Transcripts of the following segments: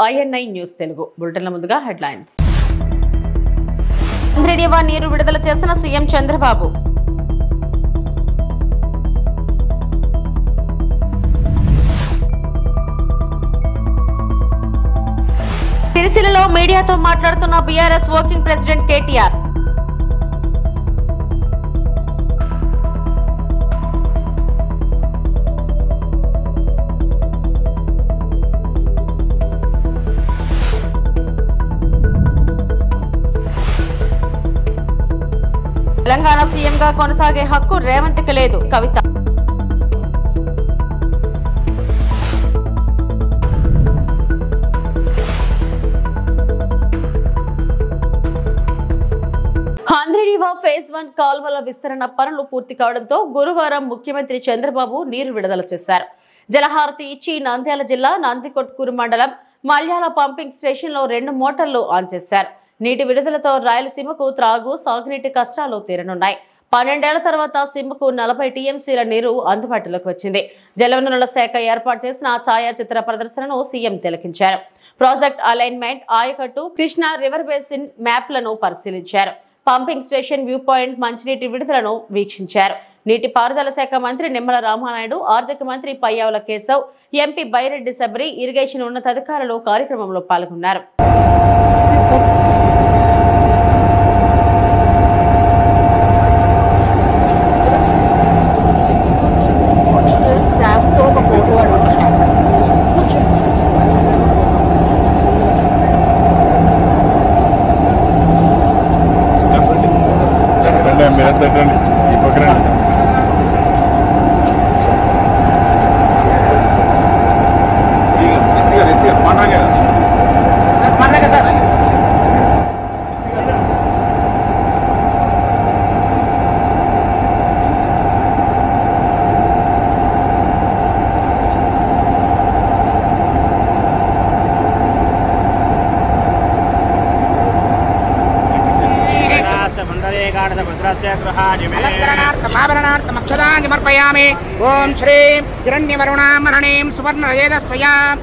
INI news Telugu బులెటిన్ల ముందుగా headlines. చంద్రడివా నీరు విడుదల చేసిన సీఎం చంద్రబాబు. సిరిసిల్లలో మీడియాతో మాట్లాడుతున్న BRS working president KTR. Telangana సీఎంగా కొనసాగే హక్కు రేవంత్కి లేదు. కవిత. చంద్రడివా ఫేజ్ 1 కాల్వల విస్తరణ పనులు పూర్తి కావడంతో గురువారం ముఖ్యమంత్రి చంద్రబాబు నీరు విడుదల చేశారు. జలహారతి ఇచ్చి నంద్యాల జిల్లా నందికొట్కూరు మండలం మల్యాల పంపింగ్ స్టేషన్ లో 2 మోటార్లు ఆన్ చేశారు. నీటి విడుదలతో రాయలసీమకు త్రాగు సాగునీటి కష్టాలు తీరనున్నాయి. 12 ఏళ్ల తర్వాత సీమకు 40 టీఎంసీల నీరు అందుబాటులోకి వచ్చింది. జలవనరుల శాఖ ఏర్పాటు చేసిన ఛాయాచిత్ర ప్రదర్శనను సీఎం తిలకించారు. ప్రాజెక్ట్ అలైన్మెంట్, ఆయకట్టు, కృష్ణా రివర్ బేసిన్ మ్యాప్లను పరిశీలించారు. పంపింగ్ స్టేషన్ వ్యూ పాయింట్ మంచినీటి విడుదలను వీక్షించారు. నీటిపారుదల శాఖ మంత్రి నిమ్మల రామానాయుడు, ఆర్థిక మంత్రి పయ్యావుల కేశవ్, ఎంపీ బైరెడ్డి సబరి, ఇరిగేషన్ ఉన్నతాధికారులు కార్యక్రమంలో పాల్గొన్నారు. ओम श्री हिरण्यवरुणामरणीं सुवर्णरजतस्वयाम्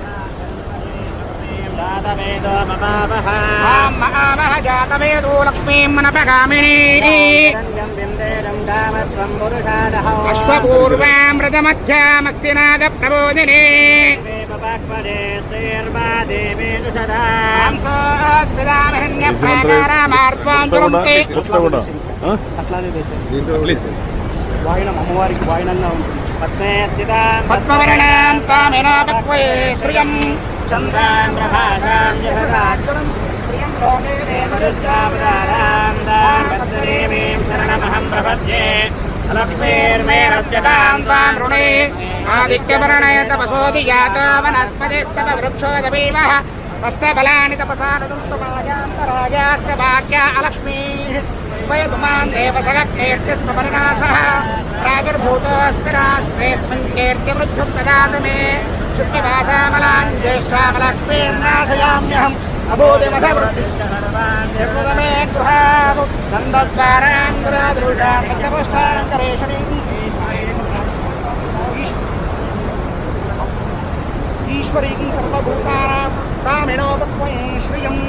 जातवेदो लक्ष्मीं मनपगामिनीं अश्वपूर्वां रथमध्यामस्तिनादप्रबोधिनी వాయనం అమ్మవారికి వాయనంగా ఉంటుంది. పద్మవర్ణాం కామినా పక్వే శ్రియం చంద్రాం ప్రభాసాం జగదాగ్రం ప్రియం లోకే దేవరుద్రావతారాం దామద్దేవీం శరణమహం ప్రపద్యే లక్ష్మీర్మేరస్యతాం త్వాం రుణే ఆదిత్యవర్ణయ తపసోది జాతో వనస్పతిస్తవ వృక్షోదవీవః తస్య బలాని తపసానదుంతుమాయాంతరాజాస్య భాగ్యా అలక్ష్మీః वयगुमान् देवसगत्कीर्तिस्वपर्णासः प्रादुर्भूतोऽस्मिराश्रेऽस्मिन् कीर्तिवृद्धिं ददातु मे शुक्तिवासामलान् ज्येष्ठामलक्ष्मीर्नाशयाम्यहम् अभूतिमधवृद्धिर्मुदमे गृहावु नन्दद्वारां दुरादृशां नग्नपुष्टाङ्करेशनीम् ईश्वरीं सर्वभूतानां कामिनोपक्वं श्रियम्.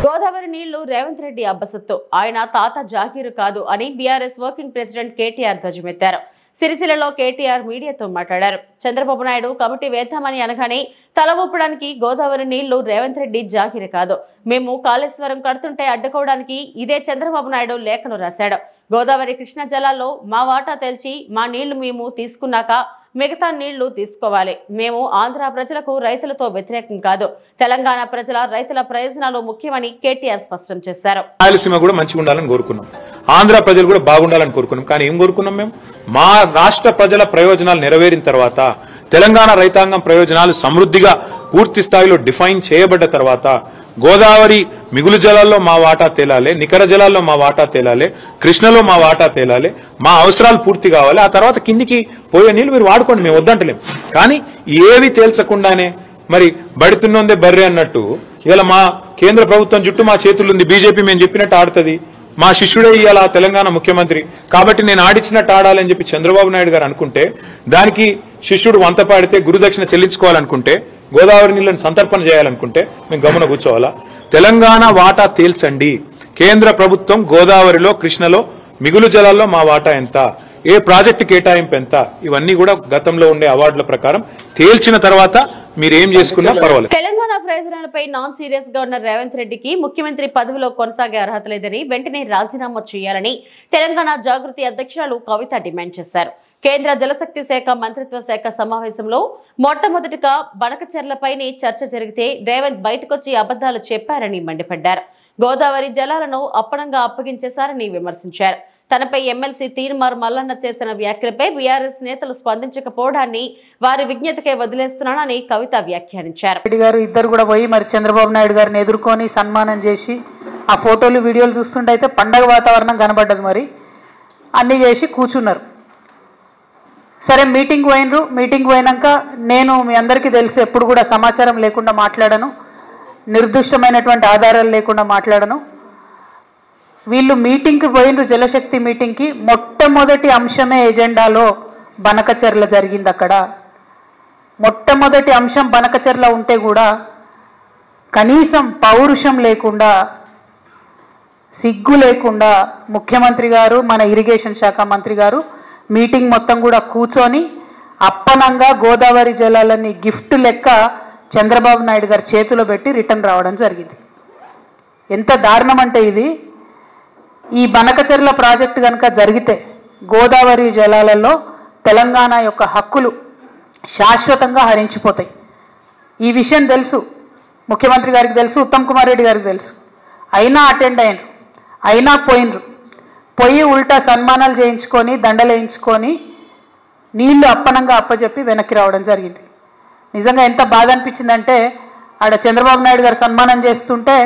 గోదావరి నీళ్లు రేవంత్ రెడ్డి అబ్బసత్తు, ఆయన తాత జాగీరు కాదు అని బీఆర్ఎస్ వర్కింగ్ ప్రెసిడెంట్ కేటీఆర్ ధ్వజమెత్తారు. సిరిసిల్లలో కేటీఆర్ మీడియాతో మాట్లాడారు. చంద్రబాబు నాయుడు కమిటీ వేద్దామని అనగానే తల ఊపడానికి గోదావరి నీళ్లు రేవంత్ రెడ్డి జాగీరు కాదు. మేము కాళేశ్వరం కడుతుంటే అడ్డుకోవడానికి ఇదే చంద్రబాబు నాయుడు లేఖను రాశాడు. గోదావరి కృష్ణా జలాల్లో మా వాటా తెల్చి మా నీళ్లు మేము తీసుకున్నాక మిగతా నీళ్లు తీసుకోవాలి. మేము ఆంధ్ర ప్రజలకు రైతులతో వ్యతిరేకం కాదు. తెలంగాణ ప్రజల రైతుల ప్రయోజనాలు ముఖ్యమని కేటీఆర్ స్పష్టం చేశారు. రాయలసీమ కూడా మంచిగా ఉండాలని కోరుకున్నాం, ఆంధ్ర ప్రజలు కూడా బాగుండాలని కోరుకున్నాం. కానీ ఏం కోరుకున్నాం? మేము మా రాష్ట్ర ప్రజల ప్రయోజనాలు నెరవేరిన తర్వాత, తెలంగాణ రైతాంగం ప్రయోజనాలు సమృద్ధిగా పూర్తి స్థాయిలో డిఫైన్ చేయబడ్డ తర్వాత గోదావరి మిగులు జలాల్లో మా వాటా తేలాలి, నికర జలాల్లో మా వాటా తేలాలి, కృష్ణలో మా వాటా తేలాలి, మా అవసరాలు పూర్తి కావాలి. ఆ తర్వాత కిందికి పోయే నీళ్లు మీరు వాడుకోండి, మేము వద్దంటలేం. కానీ ఏవి తేల్చకుండానే మరి బడితున్నోందే బర్రె అన్నట్టు ఇలా మా కేంద్ర ప్రభుత్వం చుట్టూ మా చేతులుంది, బీజేపీ మేము చెప్పినట్టు ఆడుతుంది, మా శిష్యుడే ఇవాళ తెలంగాణ ముఖ్యమంత్రి కాబట్టి నేను ఆడిచ్చినట్టు ఆడాలని చెప్పి చంద్రబాబు నాయుడు గారు అనుకుంటే, దానికి శిష్యుడు వంత పాడితే గురుదక్షిణ చెల్లించుకోవాలనుకుంటే గోదావరి నీళ్ళని సంతర్పణ చేయాలనుకుంటే మేము గమన కూర్చోవాలా? తెలంగాణ వాటా తేల్చండి. కేంద్ర ప్రభుత్వం గోదావరిలో, కృష్ణలో మిగులు జలాల్లో మా వాటా ఎంత, ఏ ప్రాజెక్టు కేటాయింపు ఎంత, ఇవన్నీ కూడా గతంలో ఉండే అవార్డుల ప్రకారం తేల్చిన తర్వాత మీరు ఏం చేసుకున్నా పర్వాలేదు. తెలంగాణ ప్రయోజనాలపై నాన్ సీరియస్ గా ఉన్న రేవంత్ రెడ్డికి ముఖ్యమంత్రి పదవిలో కొనసాగే అర్హత లేదని వెంటనే రాజీనామా చేయాలని తెలంగాణ జాగృతి అధ్యక్షురాలు కవిత డిమాండ్ చేశారు. కేంద్ర జలశక్తి శాఖ మంత్రిత్వ శాఖ సమావేశంలో మొట్టమొదటిగా బనకచెర్లపైనే చర్చ జరిగితే రేవంత్ బయటకొచ్చి అబద్దాలు చెప్పారని మండిపడ్డారు. గోదావరి జలాలను అప్పనంగా అప్పగించేశారని విమర్శించారు. తనపై ఎమ్మెల్సీ తీర్మార్ మల్లన్న చేసిన వ్యాఖ్యలపై బీఆర్ఎస్ నేతలు స్పందించకపోవడాన్ని వారి విజ్ఞతకే వదిలేస్తున్నానని కవిత వ్యాఖ్యానించారు. రెడ్డి గారు ఇద్దరు కూడా పోయి మరి చంద్రబాబు నాయుడు గారిని ఎదుర్కొని సన్మానం చేసి ఆ ఫోటోలు వీడియోలు చూస్తుంటే అయితే పండగ వాతావరణం కనబడ్డది. మరి అన్ని చేసి కూర్చున్నారు. సరే మీటింగ్ పోయినరు. మీటింగ్ పోయినాక నేను మీ అందరికీ తెలుసు ఎప్పుడు కూడా సమాచారం లేకుండా మాట్లాడను, నిర్దిష్టమైనటువంటి ఆధారాలు లేకుండా మాట్లాడను. వీళ్ళు మీటింగ్కి పోయినరు, జలశక్తి మీటింగ్కి. మొట్టమొదటి అంశమే ఎజెండాలో బనకచెర్ల జరిగింది. అక్కడ మొట్టమొదటి అంశం బనకచెర్ల ఉంటే కూడా కనీసం పౌరుషం లేకుండా, సిగ్గు లేకుండా ముఖ్యమంత్రి గారు, మన ఇరిగేషన్ శాఖ మంత్రి గారు మీటింగ్ మొత్తం కూడా కూర్చొని అప్పనంగా గోదావరి జలాలని గిఫ్ట్ లెక్క చంద్రబాబు నాయుడు గారి చేతిలో పెట్టి రిటర్న్ రావడం జరిగింది. ఎంత దారుణం అంటే ఇది. ఈ బనకచెర్ల ప్రాజెక్టు కనుక జరిగితే గోదావరి జలాలలో తెలంగాణ యొక్క హక్కులు శాశ్వతంగా హరించిపోతాయి. ఈ విషయం తెలుసు, ముఖ్యమంత్రి గారికి తెలుసు, ఉత్తమ్ కుమార్ రెడ్డి గారికి తెలుసు. అయినా అటెండ్ అయినరు, అయినా పోయినరు. పోయి ఉల్టా సన్మానాలు చేయించుకొని, దండలు వేయించుకొని, నీళ్లు అప్పనంగా అప్పచెప్పి వెనక్కి రావడం జరిగింది. నిజంగా ఎంత బాధ అనిపించిందంటే ఆడ చంద్రబాబు నాయుడు గారు సన్మానం చేస్తుంటే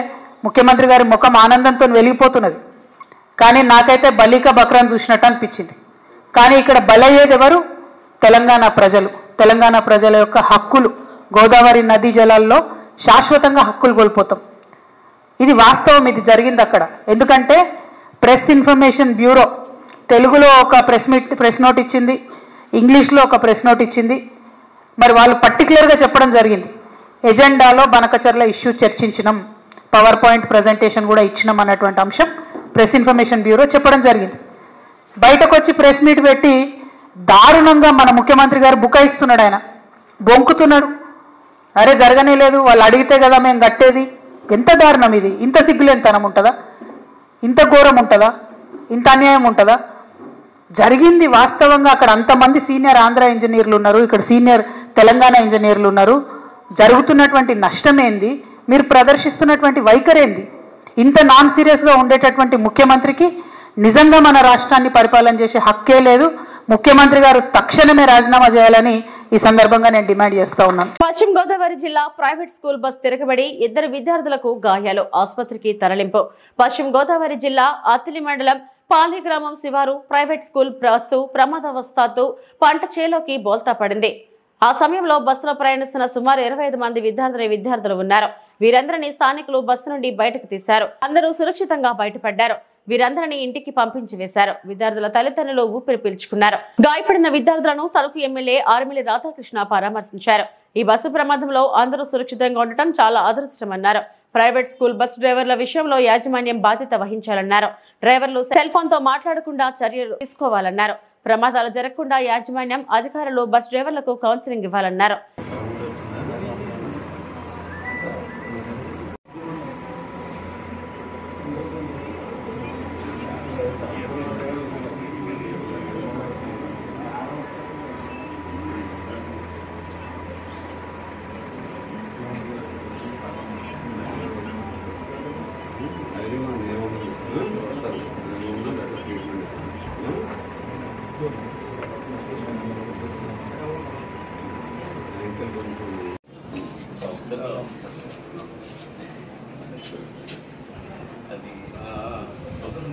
ముఖ్యమంత్రి గారి ముఖం ఆనందంతో వెలిగిపోతున్నది. కానీ నాకైతే బలిక బక్రాన్ చూసినట్టు అనిపించింది. కానీ ఇక్కడ బలయ్యేది ఎవరు? తెలంగాణ ప్రజలు. తెలంగాణ ప్రజల యొక్క హక్కులు, గోదావరి నదీ జలాల్లో శాశ్వతంగా హక్కులు కోల్పోతాం. ఇది వాస్తవం, ఇది జరిగింది అక్కడ. ఎందుకంటే ప్రెస్ ఇన్ఫర్మేషన్ బ్యూరో తెలుగులో ఒక ప్రెస్ నోట్ ఇచ్చింది, ఇంగ్లీష్లో ఒక ప్రెస్ నోట్ ఇచ్చింది. మరి వాళ్ళు పర్టికులర్గా చెప్పడం జరిగింది, ఎజెండాలో బనకచెర్ల ఇష్యూ చర్చించినాం, పవర్ పాయింట్ ప్రజెంటేషన్ కూడా ఇచ్చినాం అన్నటువంటి అంశం ప్రెస్ ఇన్ఫర్మేషన్ బ్యూరో చెప్పడం జరిగింది. బయటకు వచ్చి ప్రెస్ మీట్ పెట్టి దారుణంగా మన ముఖ్యమంత్రి గారు బుకాయిస్తున్నాడు. ఆయన బొంకుతున్నాడు. అరే జరగనే లేదు, వాళ్ళు అడిగితే కదా మేము కట్టేది. ఎంత దారుణం ఇది! ఇంత సిగ్గులేనితనం ఉంటుందా? ఇంత ఘోరం ఉంటుందా? ఇంత అన్యాయం ఉంటుందా? జరిగింది వాస్తవంగా. అక్కడ అంతమంది సీనియర్ ఆంధ్ర ఇంజనీర్లు ఉన్నారు, ఇక్కడ సీనియర్ తెలంగాణ ఇంజనీర్లు ఉన్నారు. జరుగుతున్నటువంటి నష్టమేంది? మీరు ప్రదర్శిస్తున్నటువంటి వైఖరేంది? ఇంత నాన్ సీరియస్గా ఉండేటటువంటి ముఖ్యమంత్రికి నిజంగా మన రాష్ట్రాన్ని పరిపాలన చేసే హక్కే లేదు. ముఖ్యమంత్రి గారు తక్షణమే రాజీనామా చేయాలని ఈ సందర్భంగా నేను డిమాండ్ చేస్తా ఉన్నాను. పశ్చిమ గోదావరి జిల్లా ప్రైవేట్ స్కూల్ బస్ తిరగబడి 2 విద్యార్థులకు గాయాలు, ఆసుపత్రికి తరలింపు. పశ్చిమ గోదావరి జిల్లా అత్తిలి మండలం పాలి గ్రామం శివారు ప్రైవేట్ స్కూల్ బస్సు ప్రమాదవశాత్తు పంట చేలోకి బోల్తా పడింది. ఆ సమయంలో బస్సులో ప్రయాణిస్తున్న సుమారు 25 మంది విద్యార్థులు ఉన్నారు. వీరందరినీ స్థానికులు బస్సు నుండి బయటకు తీశారు. అందరూ సురక్షితంగా బయటపడ్డారు. వీరందరినీ ఇంటికి పంపించి వేశారు. విద్యార్థుల తల్లిదండ్రులు ఊపిరి పీల్చుకున్నారు. గాయపడిన విద్యార్థులను తణుకు ఎమ్మెల్యే ఆర్మిలి రాధాకృష్ణ పరామర్శించారు. ఈ బస్సు ప్రమాదంలో అందరూ సురక్షితంగా ఉండటం చాలా అదృష్టమన్నారు. ప్రైవేట్ స్కూల్ బస్ డ్రైవర్ల విషయంలో యాజమాన్యం బాధ్యత వహించాలన్నారు. డ్రైవర్లు సెల్ ఫోన్ తో మాట్లాడకుండా చర్యలు తీసుకోవాలన్నారు. ప్రమాదాలు జరగకుండా యాజమాన్యం, అధికారులు బస్ డ్రైవర్లకు కౌన్సిలింగ్ ఇవ్వాలన్నారు.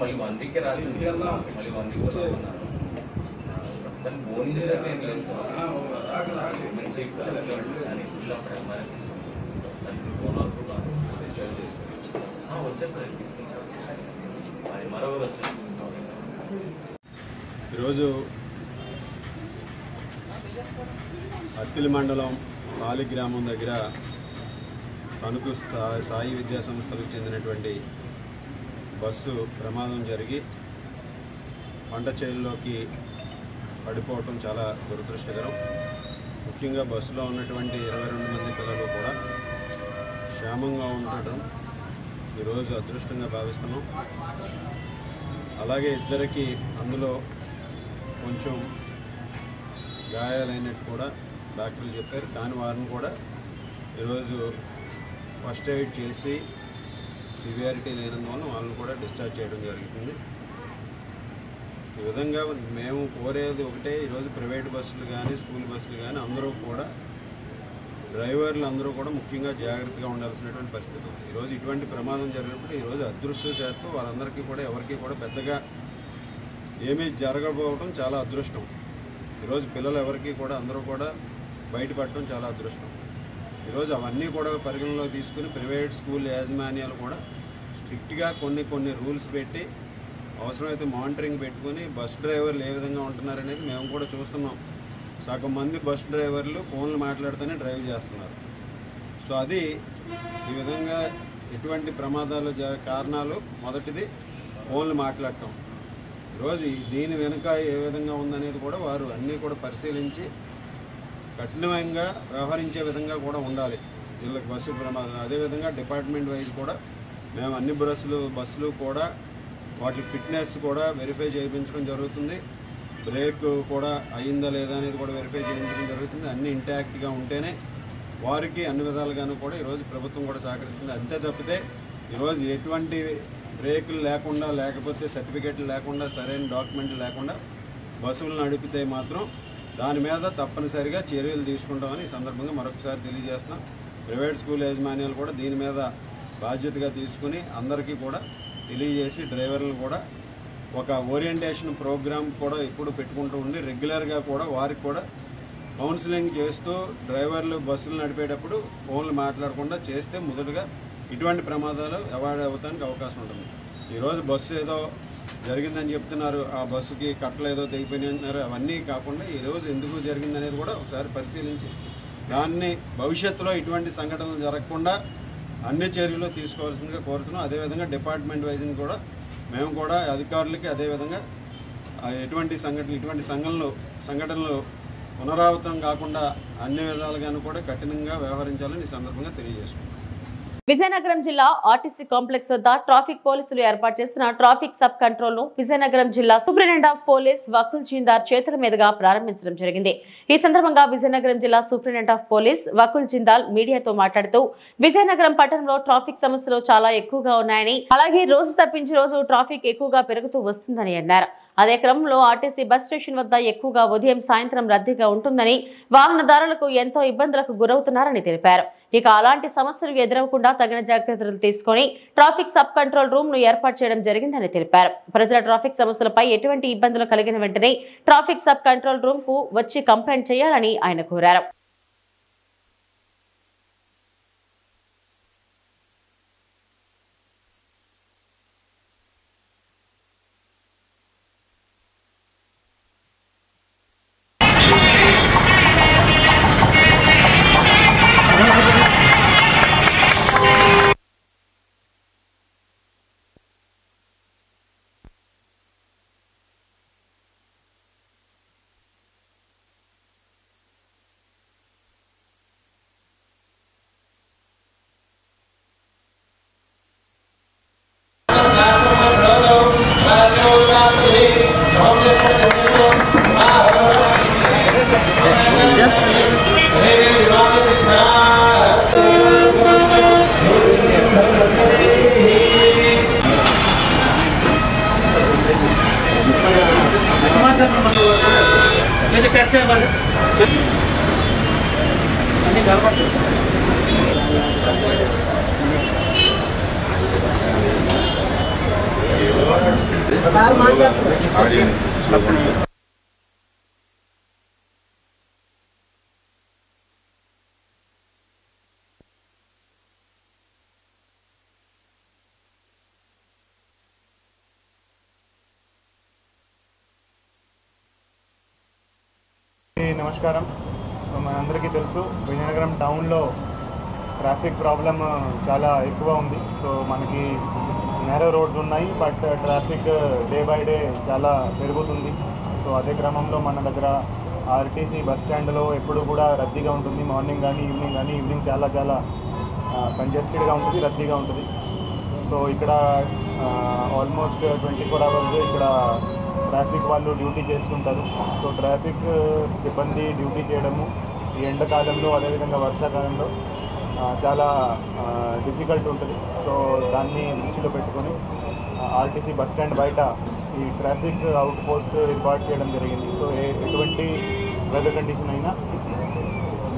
మళ్ళీ 1 వీక్ రాసింది, మళ్ళీ 1 వీక్ ప్రస్తుతానికి బోనింగ్ ఏం లేదు సార్. వచ్చేస్తారు మరో వచ్చారు. ఈరోజు అత్తిలి మండలం పాలి గ్రామం దగ్గర తణుకు సాయి విద్యా సంస్థలకు చెందినటువంటి బస్సు ప్రమాదం జరిగి పంట చేనులోకి పడిపోవటం చాలా దురదృష్టకరం. ముఖ్యంగా బస్సులో ఉన్నటువంటి 22 మంది పిల్లలు కూడా క్షేమంగా ఉండటం ఈరోజు అదృష్టంగా భావిస్తున్నాం. అలాగే ఇద్దరికి అందులో కొంచెం గాయాలైనట్టు కూడా డాక్టర్లు చెప్పారు. కానీ వారిని కూడా ఈరోజు ఫస్ట్ ఎయిడ్ చేసి సివియారిటీ లేనందువల్ల వాళ్ళని కూడా డిశ్చార్జ్ చేయడం జరుగుతుంది. ఈ విధంగా మేము కోరేది ఒకటే, ఈరోజు ప్రైవేట్ బస్సులు కానీ స్కూల్ బస్సులు కానీ అందరూ కూడా డ్రైవర్లు అందరూ కూడా ముఖ్యంగా జాగ్రత్తగా ఉండాల్సినటువంటి పరిస్థితి ఉంది. ఈరోజు ఇటువంటి ప్రమాదం జరిగినప్పుడు ఈరోజు అదృష్టశాత్తు వాళ్ళందరికీ కూడా ఎవరికి కూడా పెద్దగా ఏమీ జరగకపోవడం చాలా అదృష్టం. ఈరోజు పిల్లలు ఎవరికి కూడా అందరూ కూడా బయటపడటం చాలా అదృష్టం. ఈరోజు అవన్నీ కూడా పరిగణలోకి తీసుకుని ప్రైవేట్ స్కూల్ యాజమాన్యాలు కూడా స్ట్రిక్ట్గా కొన్ని రూల్స్ పెట్టి అవసరమైతే మానిటరింగ్ పెట్టుకుని బస్ డ్రైవర్లు ఏ విధంగా ఉంటున్నారనేది మేము కూడా చూస్తున్నాం. సగం మంది బస్ డ్రైవర్లు ఫోన్లు మాట్లాడుతూనే డ్రైవ్ చేస్తున్నారు. సో అది ఈ విధంగా ఎటువంటి ప్రమాదాలు కారణాలు మొదటిది ఫోన్లు మాట్లాడటం. ఈరోజు దీని వెనుక ఏ విధంగా ఉందనేది కూడా వారు అన్నీ కూడా పరిశీలించి కఠినంగా వ్యవహరించే విధంగా కూడా ఉండాలి వీళ్ళకి బస్సు ప్రమాదం. అదేవిధంగా డిపార్ట్మెంట్ వైజ్ కూడా మేము అన్ని బస్సులు కూడా వాటి ఫిట్నెస్ కూడా వెరిఫై చేయించడం జరుగుతుంది. బ్రేక్ కూడా అయిందా లేదా అనేది కూడా వెరిఫై చేయించడం జరుగుతుంది. అన్నీ ఇంటాక్ట్గా ఉంటేనే వారికి అన్ని విధాలుగాను కూడా ఈరోజు ప్రభుత్వం కూడా సహకరిస్తుంది. అంతే తప్పితే ఈరోజు ఎటువంటి బ్రేకులు లేకుండా లేకపోతే సర్టిఫికెట్లు లేకుండా సరైన డాక్యుమెంట్లు లేకుండా బస్సులు నడిపితే మాత్రం దాని మీద తప్పనిసరిగా చర్యలు తీసుకుంటామని ఈ సందర్భంగా మరొకసారి తెలియజేస్తున్నాం. ప్రైవేట్ స్కూల్ యాజమాన్యాలు కూడా దీని మీద బాధ్యతగా తీసుకుని అందరికీ కూడా తెలియజేసి డ్రైవర్లను కూడా ఒక ఓరియంటేషన్ ప్రోగ్రామ్ కూడా ఇప్పుడు పెట్టుకుంటూ ఉండి రెగ్యులర్గా కూడా వారికి కూడా కౌన్సిలింగ్ చేస్తూ డ్రైవర్లు బస్సులు నడిపేటప్పుడు ఫోన్లు మాట్లాడకుండా చేస్తే మొదటగా ఇటువంటి ప్రమాదాలు అవాయిడ్ అవ్వడానికి అవకాశం ఉంటుంది. ఈరోజు బస్సు ఏదో జరిగిందని చెప్తున్నారు, ఆ బస్సుకి కట్టలు ఏదో తెగిపోయినాయి అంటున్నారు. అవన్నీ కాకుండా ఈరోజు ఎందుకు జరిగిందనేది కూడా ఒకసారి పరిశీలించి దాన్ని భవిష్యత్తులో ఇటువంటి సంఘటనలు జరగకుండా అన్ని చర్యలు తీసుకోవాల్సిందిగా కోరుతున్నాం. అదేవిధంగా డిపార్ట్మెంట్ వైజ్ని కూడా మేము కూడా అధికారులకి అదేవిధంగా ఇటువంటి సంఘటనలు పునరావృతం కాకుండా అన్ని విధాలుగాను కూడా కఠినంగా వ్యవహరించాలని ఈ సందర్భంగా తెలియజేసుకుంటాం. విజయనగరం జిల్లా ఆర్టీసీ కాంప్లెక్స్ వద్ద ట్రాఫిక్ పోలీసులు ఏర్పాటు చేసిన ట్రాఫిక్ సబ్ కంట్రోల్ ను విజయనగరం జిల్లా సూపరింటెండెంట్ ఆఫ్ పోలీస్ వకుల్ జిందార్ చేతుల మీదుగా ప్రారంభించడం జరిగింది. ఈ సందర్భంగా విజయనగరం జిల్లా superintendent of police Vakul Jindal మీడియాతో మాట్లాడుతూ విజయనగరం పట్టణంలో ట్రాఫిక్ సమస్యలు చాలా ఎక్కువగా ఉన్నాయని, అలాగే రోజు తప్పించి రోజు ట్రాఫిక్ ఎక్కువగా పెరుగుతూ వస్తుందని అన్నారు. అదే క్రమంలో ఆర్టీసీ బస్ స్టేషన్ వద్ద ఎక్కువగా ఉదయం సాయంత్రం రద్దీగా ఉంటుందని, వాహనదారులకు ఎంతో ఇబ్బందులకు గురవుతున్నారని తెలిపారు. ఇక అలాంటి సమస్యలు ఎదురవకుండా తగిన జాగ్రత్తలు తీసుకుని ట్రాఫిక్ సబ్ కంట్రోల్ రూమ్ ను ఏర్పాటు చేయడం జరిగిందని తెలిపారు. ప్రజల ట్రాఫిక్ సమస్యలపై ఎటువంటి ఇబ్బందులు కలిగిన వెంటనే ట్రాఫిక్ సబ్ కంట్రోల్ రూమ్ కు వచ్చి కంప్లైంట్ చేయాలని ఆయన కోరారు. నమస్కారం. సో మనందరికీ తెలుసు విజయనగరం టౌన్లో ట్రాఫిక్ ప్రాబ్లం చాలా ఎక్కువ ఉంది. సో మనకి నేరో రోడ్స్ ఉన్నాయి, but traffic day by day చాలా పెరుగుతుంది. సో అదే క్రమంలో మన దగ్గర ఆర్టీసీ బస్ స్టాండ్లో ఎప్పుడు కూడా రద్దీగా ఉంటుంది. మార్నింగ్ కానీ ఈవినింగ్ చాలా కంజెస్టెడ్గా ఉంటుంది, రద్దీగా ఉంటుంది. సో ఇక్కడ ఆల్మోస్ట్ 24 hours ఇక్కడ ట్రాఫిక్ వాళ్ళు డ్యూటీ చేస్తుంటారు. సో ట్రాఫిక్ సిబ్బంది డ్యూటీ చేయడము ఈ ఎండాకాలంలో అదేవిధంగా వర్షాకాలంలో చాలా డిఫికల్ట్ ఉంటుంది. సో దాన్ని దృష్టిలో పెట్టుకొని ఆర్టీసీ బస్ స్టాండ్ బయట ఈ ట్రాఫిక్ అవుట్ పోస్ట్ ఏర్పాటు చేయడం జరిగింది. సో ఎటువంటి వెదర్ కండిషన్ అయినా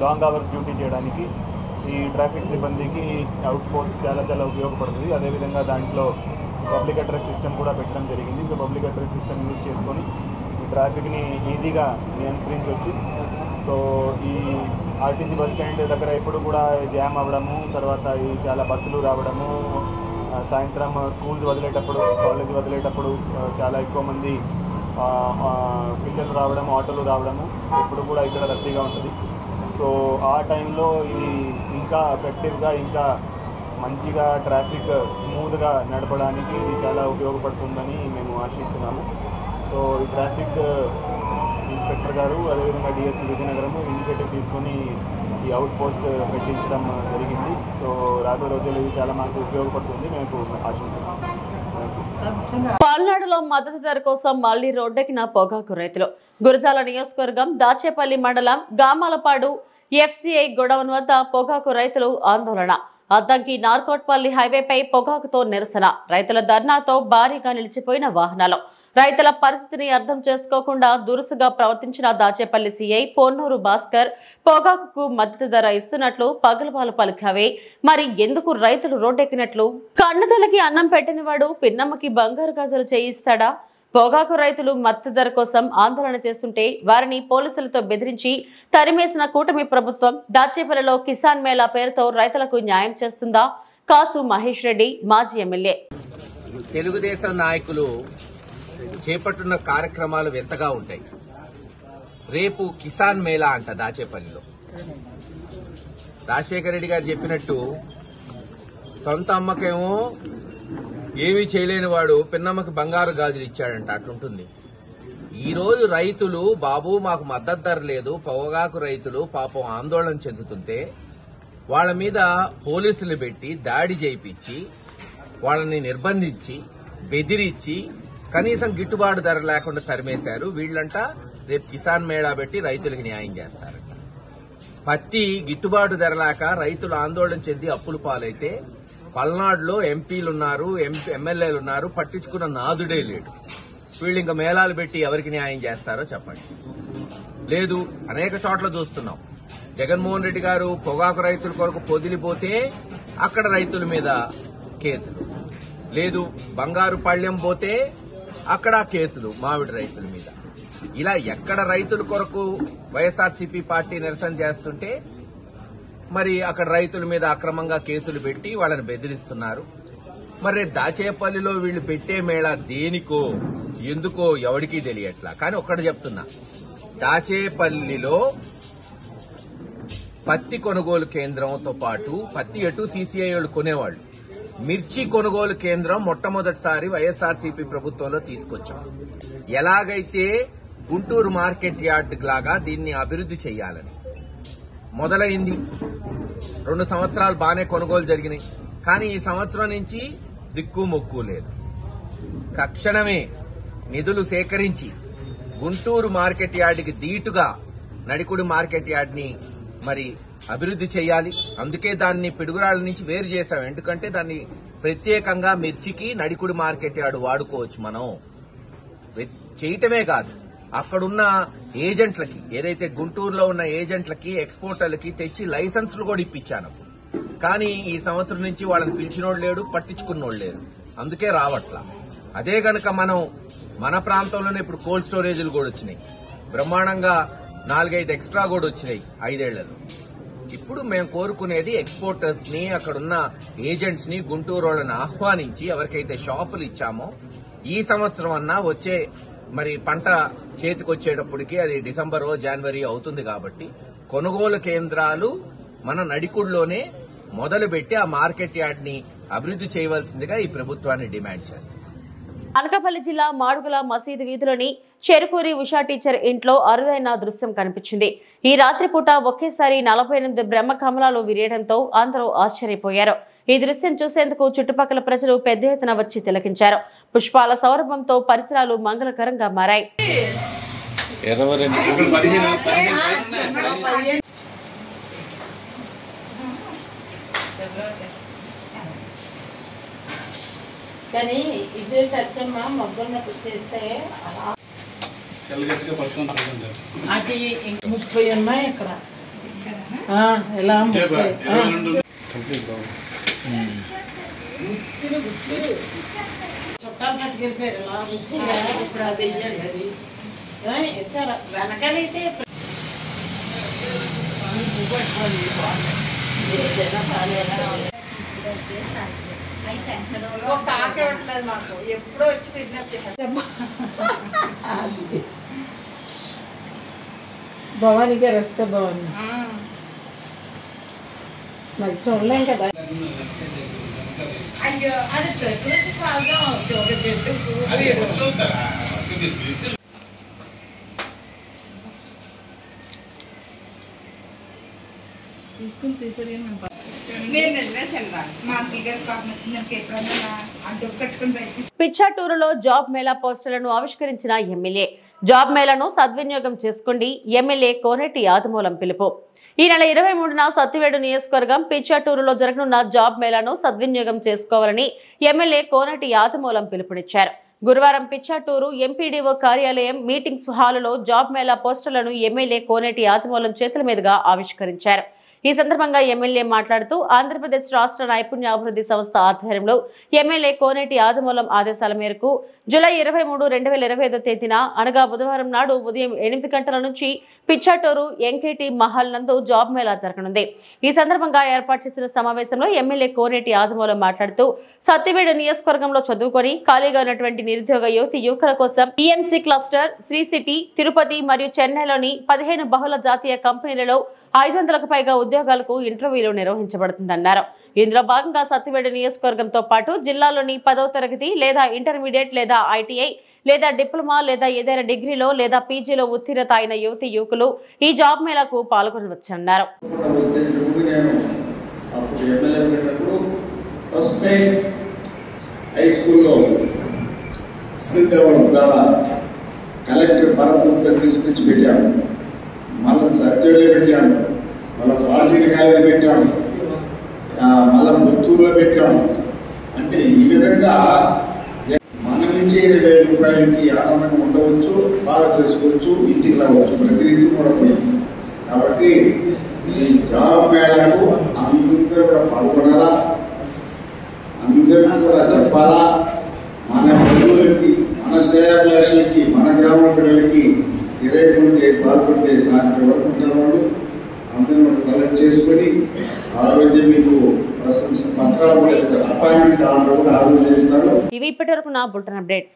లాంగ్ అవర్స్ డ్యూటీ చేయడానికి ఈ ట్రాఫిక్ సిబ్బందికి అవుట్ పోస్ట్ చాలా ఉపయోగపడుతుంది. అదేవిధంగా దాంట్లో పబ్లిక్ అడ్రస్ సిస్టమ్ కూడా పెట్టడం జరిగింది. So public address system use చేసుకొని ఈ ట్రాఫిక్ని ఈజీగా నియంత్రించవచ్చు. సో ఈ ఆర్టీసీ బస్ స్టాండ్ దగ్గర ఎప్పుడు కూడా జామ్ అవ్వడము, తర్వాత ఈ చాలా బస్సులు రావడము, సాయంత్రం స్కూల్స్ వదిలేటప్పుడు కాలేజ్ వదిలేటప్పుడు చాలా ఎక్కువ మంది పిల్లలు రావడము, ఆటోలు రావడము ఎప్పుడు కూడా ఇక్కడ రద్దీగా ఉంటుంది. సో ఆ టైంలో ఇది ఇంకా ఎఫెక్టివ్గా ఇంకా మంచిగా ట్రాఫిక్ స్మూత్గా నడపడానికి ఇది చాలా ఉపయోగపడుతుందని మేము ఆశిస్తున్నాము. సో ఈ ట్రాఫిక్ ఇన్స్పెక్టర్ గారు అదేవిధంగా డిఎస్పీ విజయనగరం ఇనిషియేటివ్ తీసుకొని ఈ అవుట్ పోస్ట్ పెట్టించడం జరిగింది. సో రాబోయే రోజుల్లో ఇది చాలా మనకు ఉపయోగపడుతుంది మేము ఆశిస్తున్నాము. పల్నాడులో మద్దతు ధర కోసం మళ్లీ రోడ్డెక్కిన పొగాకు రైతులు. గురజాల నియోజకవర్గం దాచేపల్లి మండలం గామాలపాడు ఎఫ్సిఐ గొడౌన్ వద్ద పొగాకు రైతులు ఆందోళన. అద్దంకి నార్కోట్పల్లి హైవేపై పొగాకుతో నిరసన. రైతుల ధర్నాతో భారీగా నిలిచిపోయిన వాహనాలు. రైతుల పరిస్థితిని అర్థం చేసుకోకుండా దురుసుగా ప్రవర్తించిన దాచేపల్లి సిఐ పొన్నూరు భాస్కర్ పొగాకుకు మద్దతు ధర ఇస్తున్నట్లు పగలబాలు పలికావే. మరి ఎందుకు రైతులు రోడ్డెక్కినట్లు? కన్నతలకి అన్నం పెట్టినవాడు పిన్నమ్మకి బంగారు గాజులు చేయిస్తాడా? పొగాకు రైతులు మద్దతు ధర కోసం ఆందోళన చేస్తుంటే వారిని పోలీసులతో బెదిరించి తరిమేసిన కూటమి ప్రభుత్వం దాచేపల్లిలో కిసాన్ మేళా పేరుతో రైతులకు న్యాయం చేస్తుందా? కాసు మహేష్ రెడ్డి మాజీ ఎమ్మెల్యే. తెలుగుదేశం నాయకులు చేపట్టున్న కార్యక్రమాలు వింతగా ఉంటాయి. రేపు కిసాన్ మేళా అంట దాచేపల్లిలో. రాజశేఖర రెడ్డి గారు చెప్పినట్టు సొంత అమ్మకేమో ఏమీ చేయలేని వాడు పిన్నమ్మకి బంగారు గాజులు ఇచ్చాడంట, అట్లుంటుంది. ఈ రోజు రైతులు బాబు మాకు మద్దతు ధర లేదు, పొగాకు రైతులు పాపం ఆందోళన చెందుతుంటే వాళ్ళ మీద పోలీసులు పెట్టి దాడి చేయించి వాళ్ళని నిర్బంధించి బెదిరించి కనీసం గిట్టుబాటు ధర లేకుండా తరిమేశారు. వీళ్లంట రేపు కిసాన్ మేళా పెట్టి రైతులకు న్యాయం చేస్తారంట. పత్తి గిట్టుబాటు ధర లేక రైతులు ఆందోళన చెంది అప్పుల పాలైతే పల్నాడులో ఎంపీలున్నారు, ఎమ్మెల్యేలున్నారు, పట్టించుకున్న నాదుడే లేడు. వీళ్ళు ఇంకా మేళాలు పెట్టి ఎవరికి న్యాయం చేస్తారో చెప్పండి. లేదు, అనేక చోట్ల చూస్తున్నాం. జగన్మోహన్ రెడ్డి గారు పొగాకు రైతుల కొరకు పొదిలిపోతే అక్కడ రైతుల మీద కేసులు, లేదు బంగారు పళ్ళ్యం పోతే అక్కడ కేసులు మామిడి రైతుల మీద. ఇలా ఎక్కడ రైతుల కొరకు వైఎస్ఆర్సీపీ పార్టీ నిరసన చేస్తుంటే మరి అక్కడ రైతుల మీద అక్రమంగా కేసులు పెట్టి వాళ్ళని బెదిరిస్తున్నారు. మరి దాచేపల్లిలో వీళ్లు పెట్టే మేళా దేనికో ఎందుకో ఎవరికీ తెలియట్లా. కానీ ఒక్కటి చెప్తున్నా, దాచేపల్లిలో పత్తి కొనుగోలు కేంద్రంతో పాటు పత్తి ఎటు సీసీఐ వాళ్ళు కొనేవాళ్లు, మిర్చి కొనుగోలు కేంద్రం మొట్టమొదటిసారి వైఎస్ఆర్సీపీ ప్రభుత్వంలో తీసుకొచ్చాం. ఎలాగైతే గుంటూరు మార్కెట్ యార్డ్ లాగా దీన్ని అభివృద్ది చేయాలని మొదలైంది. 2 సంవత్సరాలు బాగానే కొనుగోలు జరిగినాయి. కానీ ఈ సంవత్సరం నుంచి దిక్కు మొక్కు లేదు. తక్షణమే నిధులు సేకరించి గుంటూరు మార్కెట్ యార్డ్కి దీటుగా నడికుడి మార్కెట్ యార్డ్ని మరి అభివృద్ది చేయాలి. అందుకే దాన్ని పిడుగురాళ్ల నుంచి వేరు చేశాం. ఎందుకంటే దాన్ని ప్రత్యేకంగా మిర్చికి నడికుడి మార్కెట్ యార్డ్ వాడుకోవచ్చు. మనం చేయటమే కాదు, అక్కడున్న ఏజెంట్లకి, ఏదైతే గుంటూరులో ఉన్న ఏజెంట్లకి, ఎక్స్పోర్టర్లకి తెచ్చి లైసెన్సులు కూడా ఇప్పించాను. కానీ ఈ సంవత్సరం నుంచి వాళ్ళని పిలిచినోడు లేడు, పట్టించుకున్నోడు లేరు. అందుకే రావట్లా. అదే గనక మనం మన ప్రాంతంలోనే ఇప్పుడు కోల్డ్ స్టోరేజీలు కూడా వచ్చినాయి. బ్రహ్మాండంగా 4-5 ఎక్స్ట్రా కూడా వచ్చినాయి 5 ఏళ్లలో. ఇప్పుడు మేము కోరుకునేది ఎక్స్పోర్టర్స్ ని, అక్కడున్న ఏజెంట్స్ ని, గుంటూరు వాళ్ళని ఆహ్వానించి ఎవరికైతే షాపులు ఇచ్చామో ఈ సంవత్సరం అన్నా వచ్చే మరి పంట చేతికొచ్చేటప్పటికి అది డిసెంబరో జనవరి అవుతుంది కాబట్టి కొనుగోలు కేంద్రాలు మన నడికుడిలోనే మొదలుపెట్టి ఆ మార్కెట్ యార్డ్ ని అభివృద్ధి చేయవలసిందిగా ఈ ప్రభుత్వాన్ని డిమాండ్ చేస్తాం. అనకాపల్లి జిల్లా మాడుగుల మసీదు వీధిలోని చెరుకూరి ఉషా టీచర్ ఇంట్లో అరుదైన దృశ్యం కనిపించింది. ఈ రాత్రిపూట ఒకేసారి 48 బ్రహ్మ కమలాలు విరియడంతో అందరూ ఆశ్చర్యపోయారు. ఈ దృశ్యం చూసేందుకు చుట్టుపక్కల ప్రజలు పెద్ద ఎత్తున వచ్చి తిలకించారు. పుష్పాల సౌరభంతో పరిసరాలు మంగళకరంగా మారాయి. కానీ ఇదే ఖర్చమ్మ మొగ్గలు చేస్తే అది 30 ఉన్నాయి అక్కడ. ఎలా చుట్టాలు పట్టుకెళ్ళిపోయారు ఎలా వచ్చి ఇప్పుడు అది వెయ్యాలి. అది వేసారా వెనకాలైతే భవానీ గారు వస్తే బాగుంది. మరి చూడలేం కదా. అయ్యో అది ప్రకృతి సహజం. ఒక చెట్టు తీసుకుని తీసేది పిచ్చాటూరులో జాబ్ మేళా పోస్టర్లను ఆవిష్కరించిన ఎమ్మెల్యే. జాబ్ మేళాను సద్వినియోగం చేసుకోండి, ఎమ్మెల్యే కోనేటి ఆదిమూలం పిలుపు. ఈ నెల 23న సత్తివేడు నియోజకవర్గం పిచ్చాటూరులో జరగనున్న జాబ్ మేళాను సద్వినియోగం చేసుకోవాలని ఎమ్మెల్యే కోనేటి ఆదిమూలం పిలుపునిచ్చారు. గురువారం పిచ్చాటూరు ఎంపీడీఓ కార్యాలయం మీటింగ్స్ హాలులో జాబ్ మేళా పోస్టర్లను ఎమ్మెల్యే కోనేటి ఆదిమూలం చేతుల మీదుగా ఆవిష్కరించారు. ఈ సందర్భంగా ఎమ్మెల్యే మాట్లాడుతూ ఆంధ్రప్రదేశ్ రాష్ట్ర నైపుణ్యాభివృద్ధి సంస్థ ఆధ్వర్యంలో ఎమ్మెల్యే కోనేటి ఆదిమూలం ఆదేశాల మేరకు జూలై 23, 2025 తేదీన అనగా బుధవారం నాడు ఉదయం 8 గంటల నుంచి పిచ్చాటూరు ఎంకేటి మహల్ నందు జాబ్ మేళా జరగనుంది. ఈ సందర్భంగా ఏర్పాటు చేసిన సమావేశంలో ఎమ్మెల్యే కోనేటి ఆదిమూలం మాట్లాడుతూ సత్తివేడు నియోజకవర్గంలో చదువుకొని ఖాళీగా ఉన్నటువంటి నిరుద్యోగ యువకుల కోసం ఈఎన్సీ క్లస్టర్, శ్రీ సిటీ, తిరుపతి మరియు చెన్నైలోని 15 బహుళ జాతీయ కంపెనీలలో 500కు పైగా ఉద్యోగాలకు ఇంటర్వ్యూలు నిర్వహించబడుతుందన్నారు. ఇందులో భాగంగా సత్తివేడు నియోజకవర్గంతో పాటు జిల్లాలోని 10వ తరగతి లేదా ఇంటర్మీడియట్ లేదా ఐటీఐ లేదా డిప్లొమా లేదా ఏదైనా డిగ్రీలో లేదా పీజీలో ఉత్తీర్ణత అయిన యువకులు ఈ జాబ్ మేళాకు పాల్గొనవచ్చన్నారు. కలెక్టర్ భారత తీసుకొచ్చి పెట్టాము, మళ్ళీ సర్జరీలో పెట్టాము, మళ్ళీ పాలిటెక్నిక్ పెట్టాము, మళ్ళీ పుత్తూరులో పెట్టాము. అంటే ఈ విధంగా మనం ఇచ్చే 20,000 రూపాయలకి ఆనందంగా ఉండవచ్చు, బాగా చేసుకోవచ్చు, ఇంటికి రావచ్చు. ప్రతినిధి కూడా పోయింది. కాబట్టి ఈ జాబ్ మేళకు అందరూ కూడా పాల్గొనాలా, అందరికీ కూడా చెప్పాలా. మన ప్రజలకి, మన శ్రేయాభిలాషులకి, మన గ్రామ పిల్లలకి 23 పాల్గొంటే సాయంత్రం వరకు ఉంటారు. వాళ్ళు అందరూ కూడా కలెక్ట్ చేసుకొని ఆ రోజు మీకు పత్రాలు కూడా ఇస్తారు, అపాయింట్మెంట్ ఆర్డర్ కూడా ఆ రోజు ఇస్తారు. ఇవి ఇప్పటి వరకు నా బులెటిన్ అప్డేట్స్.